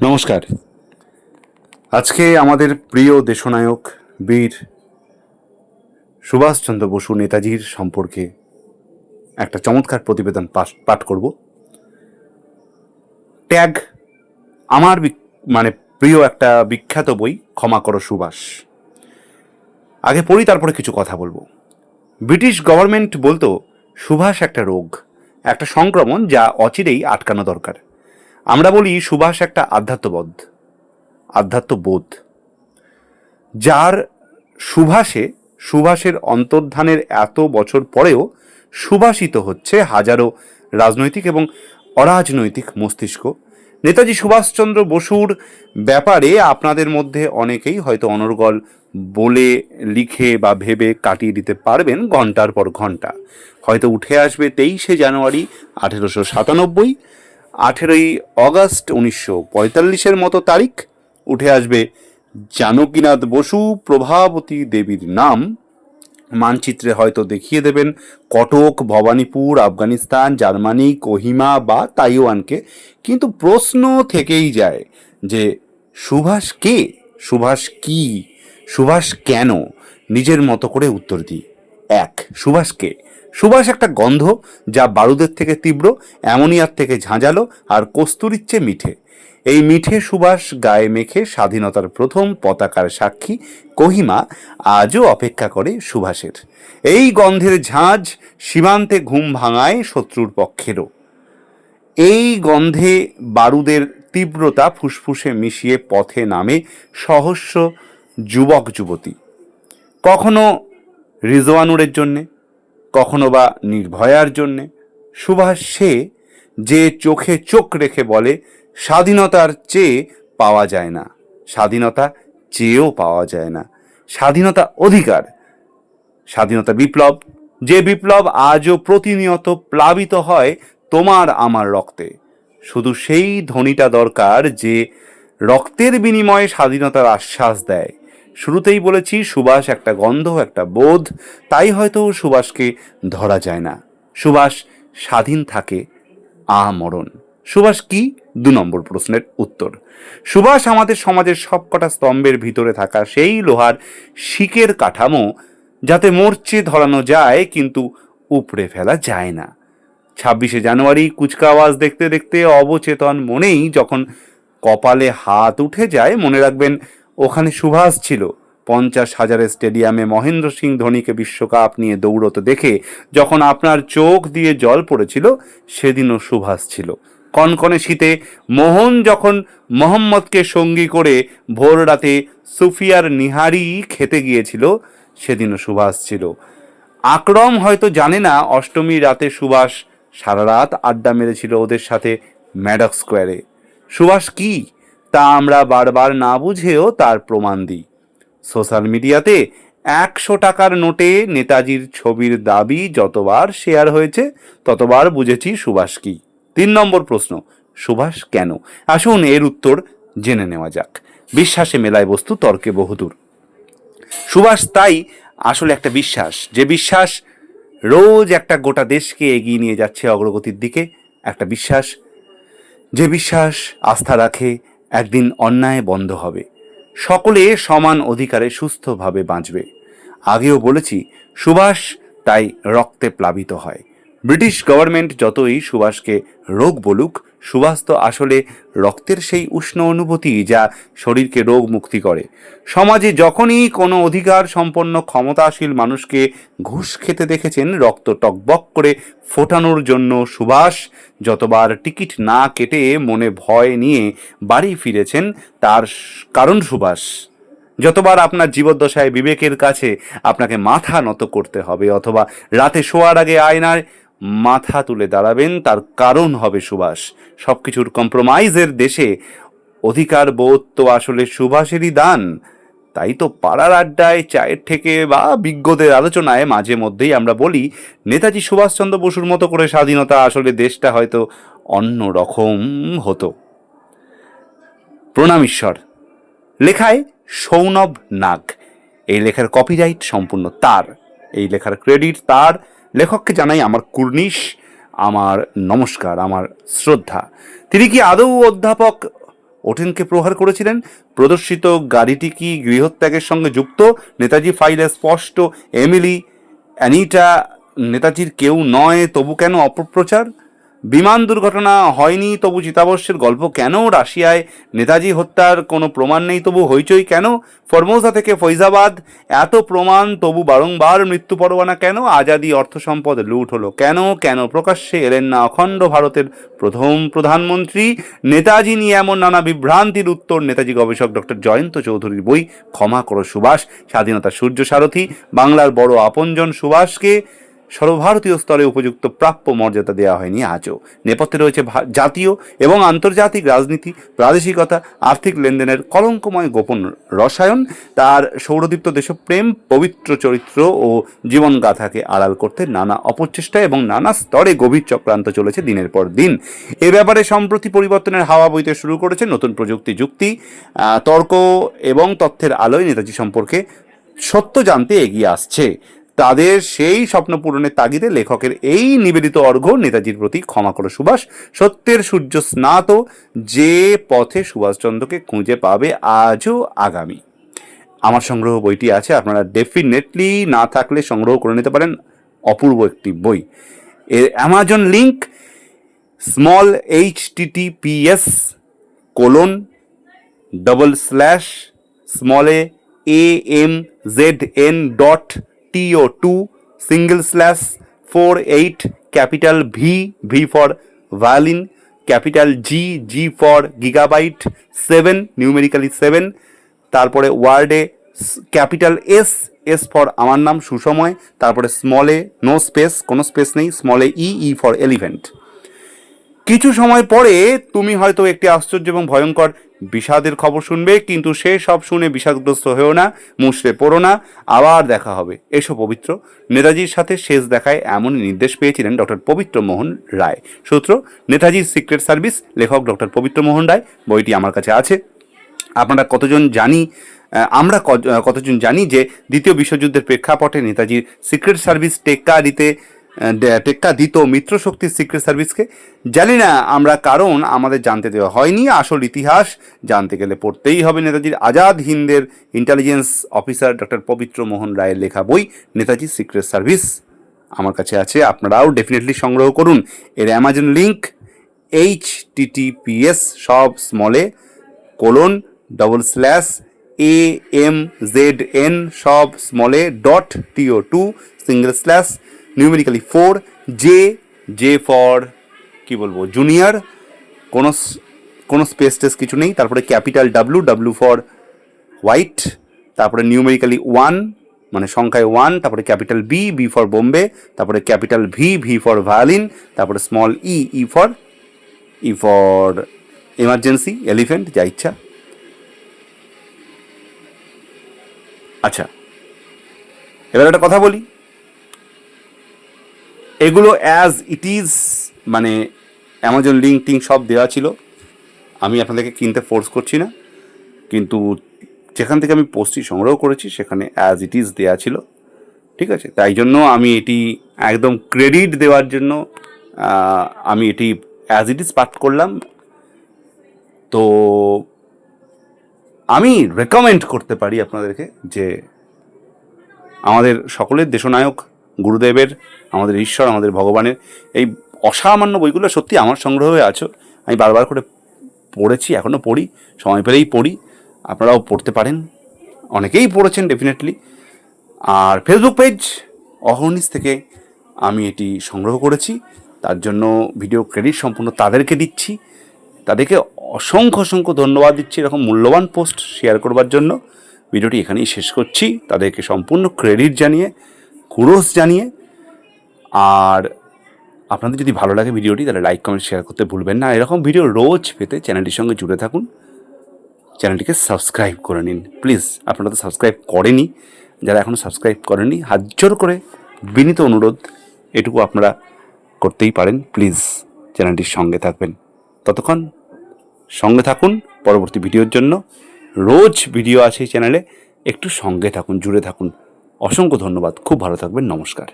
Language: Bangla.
নমস্কার। আজকে আমাদের প্রিয় দেশনায়ক বীর সুভাষচন্দ্র বসু নেতাজির সম্পর্কে একটা চমৎকার প্রতিবেদন পাঠ করব। ট্যাগ আমার প্রিয় একটা বিখ্যাত বই, ক্ষমা করো সুভাষ। আগে পড়ি, তারপরে কিছু কথা বলবো। ব্রিটিশ গভর্নমেন্ট বলতো সুভাষ একটা রোগ, একটা সংক্রমণ যা অচিরেই আটকানো দরকার। আমরা বলি সুভাষ একটা আধ্যাত্মবোধ, যার সুভাষের অন্তর্ধানের এত বছর পরেও সুভাষিত হচ্ছে হাজারো রাজনৈতিক এবং অরাজনৈতিক মস্তিষ্ক। নেতাজি সুভাষচন্দ্র বসুর ব্যাপারে আপনাদের মধ্যে অনেকেই হয়তো অনর্গল বলে, লিখে বা ভেবে কাটিয়ে দিতে পারবেন ঘন্টার পর ঘন্টা। হয়তো উঠে আসবে 23শে জানুয়ারি 1897, 18ই অগাস্ট 1945 মতো তারিখ। উঠে আসবে জানকীনাথ বসু, প্রভাবতী দেবীর নাম। মানচিত্রে হয়তো দেখিয়ে দেবেন কটক, ভবানীপুর, আফগানিস্তান, জার্মানি, কোহিমা বা তাইওয়ানকে। কিন্তু প্রশ্ন থেকেই যায় যে সুভাষ কে, সুভাষ কি, সুভাষ কেন? নিজের মতো করে উত্তর দিই। এক, সুভাষ কে? সুভাষ একটা গন্ধ, যা বারুদের থেকে তীব্র, অ্যামোনিয়ার থেকে ঝাঁঝালো আর কস্তুরীর চেয়ে মিঠে। এই মিঠে সুবাস গায়ে মেখে স্বাধীনতার প্রথম পতাকার সাক্ষী কোহিমা আজও অপেক্ষা করে সুভাষের। এই গন্ধের ঝাঁঝ সীমান্তে ঘুম ভাঙায় শত্রুর পক্ষেরও। এই গন্ধে বারুদের তীব্রতা ফুসফুসে মিশিয়ে পথে নামে সহস্র যুবক যুবতী, কখনো রিজওয়ানুরের জন্যে, কখনো বা নির্ভয়ার জন্যে। সুভাষ সে যে চোখে চোখ রেখে বলে স্বাধীনতার চেয়ে পাওয়া যায় না, স্বাধীনতা চেয়েও পাওয়া যায় না, স্বাধীনতা অধিকার, স্বাধীনতা বিপ্লব, যে বিপ্লব আজও প্রতিনিয়ত প্লাবিত হয় তোমার আমার রক্তে। শুধু সেই ধ্বনিটা দরকার যে রক্তের বিনিময়ে স্বাধীনতার আশ্বাস দেয়। শুরুতেই বলেছি সুভাষ একটা গন্ধ, একটা বোধ, তাই হয়তো সুভাষকে ধরা যায় না। সুভাষ স্বাধীন থাকে আমরণ। সুভাষ কি? 2 নম্বর প্রশ্নের উত্তর। সুভাষ আমাদের সমাজের সবকটা স্তম্ভের ভিতরে থাকা সেই লোহার শিকের কাঠামো, যাতে মরচে ধরানো যায় কিন্তু উপড়ে ফেলা যায় না। 26শে জানুয়ারি কুচকাওয়াজ দেখতে দেখতে অবচেতন মনেই যখন কপালে হাত উঠে যায়, মনে রাখবেন ওখানে সুভাষ ছিল। 50,000-এর স্টেডিয়ামে মহেন্দ্র সিং ধোনিকে বিশ্বকাপ নিয়ে দৌড়তে দেখে যখন আপনার চোখ দিয়ে জল পড়েছিল, সেদিনও সুভাষ ছিল। কনকনে শীতে মোহন যখন মোহাম্মদকে সঙ্গী করে ভোর রাতে সুফিয়ার নিহারি খেতে গিয়েছিল, সেদিনও সুভাষ ছিল। আকরম হয়তো জানে না অষ্টমী রাতে সুভাষ সারা রাত আড্ডা মেরেছিল ওদের সাথে ম্যাডক স্কোয়ারে। সুভাষ কি তা আমরা বারবার না বুঝেও তার প্রমাণ দিই। সোশ্যাল মিডিয়াতে 100 টাকার নোটে নেতাজির ছবির দাবি যতবার শেয়ার হয়েছে, ততবার বুঝেছি সুভাষ কি। 3 নম্বর প্রশ্ন, সুভাষ কেন? আসুন এর উত্তর জেনে নেওয়া যাক। বিশ্বাসে মেলায় বস্তু, তর্কে বহুদূর। সুভাষ তাই আসলে একটা বিশ্বাস, যে বিশ্বাস রোজ একটা গোটা দেশকে এগিয়ে নিয়ে যাচ্ছে অগ্রগতির দিকে। একটা বিশ্বাস, যে বিশ্বাস আস্থা রাখে একদিন অন্যায় বন্ধ হবে, সকলে সমান অধিকারে সুস্থভাবে বাঁচবে। আগেও বলেছি সুভাষ তাই রক্তে প্লাবিত হয়। ব্রিটিশ গভর্নমেন্ট যতই সুভাষকে রোগ বলুক, সুভাষ তো আসলে রক্তের সেই উষ্ণ অনুভূতি যা শরীরকে রোগ মুক্তি করে। সমাজে যখনই কোনো অধিকার সম্পন্ন ক্ষমতাশীল মানুষকে ঘুষ খেতে দেখেছেন রক্ত টকবক করে ফোটানোর জন্য, সুভাষ যতবার টিকিট না কেটে মনে ভয় নিয়ে বাড়ি ফিরেছেন, তার কারণ সুভাষ। যতবার আপনার জীবদ্দশায় বিবেকের কাছে আপনাকে মাথা নত করতে হবে, অথবা রাতে শোয়ার আগে আয়নায় মাথা তুলে দাঁড়াবেন, তার কারণ হবে সুভাষ। সবকিছুর কম্প্রোমাইজের দেশে অধিকার বোধ তো আসলে সুভাষেরই দান। তাই তো পাড়ার আড্ডায়, চায়ের ঠেকে বা বিজ্ঞদের আলোচনায় মাঝে মধ্যেই আমরা বলি নেতাজি সুভাষচন্দ্র বসুর মতো করে স্বাধীনতা আসলে দেশটা হয়তো অন্য রকম হতো। প্রণাম ঈশ্বর। লেখায় সৌনভ নাগ। এই লেখার কপিরাইট সম্পূর্ণ তার, এই লেখার ক্রেডিট তার। লেখককে জানাই আমার কুর্নিশ, আমার নমস্কার, আমার শ্রদ্ধা। তিনি কি আদৌ অধ্যাপক ওঠেনকে প্রহার করেছিলেন? প্রদর্শিত গাড়িটি কি গৃহত্যাগের সঙ্গে যুক্ত? নেতাজি ফাইলে স্পষ্ট এমিলি অ্যানিটা নেতাজির কেউ নয়, তবু কেন অপপ্রচার? বিমান দুর্ঘটনা হয়নি, তবু চিতাবর্ষের গল্প কেন? রাশিয়ায় নেতাজি হত্যার কোনো প্রমাণ নেই, তবু হইচই কেন? ফরমোসা থেকে ফৈজাবাদ এত প্রমাণ, তবু বারংবার মৃত্যু পরোয়ানা কেন? আজাদি অর্থ সম্পদ লুট হলো কেন? কেন প্রকাশ্যে এলেন না অখণ্ড ভারতের প্রথম প্রধানমন্ত্রী? নেতাজি নিয়ে এমন নানা বিভ্রান্তির উত্তর নেতাজি গবেষক ডক্টর জয়ন্ত চৌধুরীর বই ক্ষমা করো সুভাষ, স্বাধীনতার সূর্য সারথি, বাংলার বড় আপনজন সুভাষকে সর্বভারতীয় স্তরে উপযুক্ত প্রাপ্য মর্যাদা দেওয়া হয়নি আজও। নেপথ্যে রয়েছে জাতীয় এবং আন্তর্জাতিক রাজনীতি, প্রাদেশিকতা, আর্থিক লেনদেনের কলঙ্কময় গোপন রসায়ন। তার সৌরদীপ্ত দেশপ্রেম, পবিত্র চরিত্র ও জীবনগাথাকে আড়াল করতে নানা অপচেষ্টা এবং নানা স্তরে গভীর চক্রান্ত চলেছে দিনের পর দিন। এ ব্যাপারে সম্প্রতি পরিবর্তনের হাওয়া বইতে শুরু করেছে নতুন প্রযুক্তি, যুক্তি, তর্ক এবং তথ্যের আলোয় নেতাজি সম্পর্কে সত্য জানতে এগিয়ে আসছে। তাদের সেই স্বপ্ন পূরণের তাগিদে লেখকের এই নিবেদিত অর্ঘ্য নেতাজির প্রতি ক্ষমা করো সুভাষ। সত্যের সূর্য স্নাত যে পথে সুভাষচন্দ্রকে খুঁজে পাবে আজও আগামী। আমার সংগ্রহ বইটি আছে, আপনারা ডেফিনেটলি না থাকলে সংগ্রহ করে নিতে পারেন। অপূর্ব একটি বই। এর Amazon link https://amzn.to/48 capital V for violin, capital G for gigabyte, 7 numerically 7, তারপরে ওয়ার্ডে ক্যাপিটাল এস ফর আমার নাম সুসময়, তারপরে স্মল এ নো স্পেস, কোনো স্পেস নেই, small A E for elephant. কিছু সময় পরে তুমি হয়তো একটি আশ্চর্য এবং ভয়ঙ্কর বিষাদের খবর শুনবে, কিন্তু সে সব শুনে বিষাদগ্রস্ত হয়েও না, মুষড়ে পড়ো না, আবার দেখা হবে, এসো পবিত্র। নেতাজির সাথে শেষ দেখায় এমনই নির্দেশ পেয়েছিলেন ডক্টর পবিত্র মোহন রায়। সূত্র নেতাজির সিক্রেট সার্ভিস, লেখক ডক্টর পবিত্র মোহন রায়। বইটি আমার কাছে আছে। আমরা কতজন জানি যে দ্বিতীয় বিশ্বযুদ্ধের প্রেক্ষাপটে নেতাজির সিক্রেট সার্ভিস টেক্কা দিত মিত্রশক্তির সিক্রেট সার্ভিসকে? জানি না আমরা, কারণ আমাদের জানতে দেওয়া হয়নি। আসল ইতিহাস জানতে গেলে পড়তেই হবে নেতাজির আজাদ হিন্দের ইন্টেলিজেন্স অফিসার ডক্টর পবিত্র মোহন রায়ের লেখা বই নেতাজি সিক্রেট সার্ভিস। আমার কাছে আছে, আপনারাও ডেফিনেটলি সংগ্রহ করুন। এর অ্যামাজন লিঙ্ক https সব স্মলে :/amzn সব স্মলে .to// numerically 4, J ফর কি বলবো জুনিয়র, কোনো স্পেস টেস কিছু নেই, তারপরে ক্যাপিটাল W ফর হোয়াইট, তারপরে নিউমেরিক্যালি 1 মানে সংখ্যায় 1, তারপরে ক্যাপিটাল B ফর বোম্বে, তারপরে ক্যাপিটাল V ফর ভায়োলিন, তারপরে small E for emergency, elephant, যা ইচ্ছা। আচ্ছা, এবার একটা কথা বলি, এগুলো অ্যাজ ইট ইজ, মানে অ্যামাজন লিঙ্ক সব দেওয়া ছিল, আমি আপনাদেরকে কিনতে ফোর্স করছি না, কিন্তু যেখান থেকে আমি পোস্টটি সংগ্রহ করেছি সেখানে অ্যাজ ইট ইজ দেওয়া ছিল, ঠিক আছে? তাই জন্য আমি এটি একদম ক্রেডিট দেওয়ার জন্য আমি এটি অ্যাজ ইট ইজ পাঠ করলাম। তো আমি রেকমেন্ড করতে পারি আপনাদেরকে যে আমাদের সকলের দেশনায়ক গুরুদেবের, আমাদের ঈশ্বর, আমাদের ভগবানের এই অসামান্য বইগুলো সত্যি আমার সংগ্রহে আছে। আমি বারবার করে পড়েছি, এখনও পড়ি, সময় পেলেই পড়ি। আপনারাও পড়তে পারেন, অনেকেই পড়েছেন ডেফিনেটলি। আর ফেসবুক পেজ অহর্নিশ থেকে আমি এটি সংগ্রহ করেছি, তার জন্য ভিডিও ক্রেডিট সম্পূর্ণ তাদেরকে দিচ্ছি। তাদেরকে অসংখ্য ধন্যবাদ দিচ্ছি এরকম মূল্যবান পোস্ট শেয়ার করবার জন্য। ভিডিওটি এখানেই শেষ করছি, তাদেরকে সম্পূর্ণ ক্রেডিট জানিয়ে, কুড়োস জানিয়ে। আর আপনাদের যদি ভালো লাগে ভিডিওটি, তাহলে লাইক, কমেন্ট, শেয়ার করতে ভুলবেন না। এরকম ভিডিও রোজ পেতে চ্যানেলটির সঙ্গে জুড়ে থাকুন, চ্যানেলটিকে সাবস্ক্রাইব করে নিন প্লিজ। আপনারা তো সাবস্ক্রাইব করেনি, যারা এখনও সাবস্ক্রাইব করেনি, হাত জোর করে বিনীত অনুরোধ, এটুকু আপনারা করতেই পারেন। প্লিজ চ্যানেলটির সঙ্গে থাকবেন। ততক্ষণ সঙ্গে থাকুন পরবর্তী ভিডিওর জন্য। রোজ ভিডিও আছে এই চ্যানেলে, একটু সঙ্গে থাকুন, জুড়ে থাকুন। অসংখ্য ধন্যবাদ, খুব ভালো থাকবেন, নমস্কার।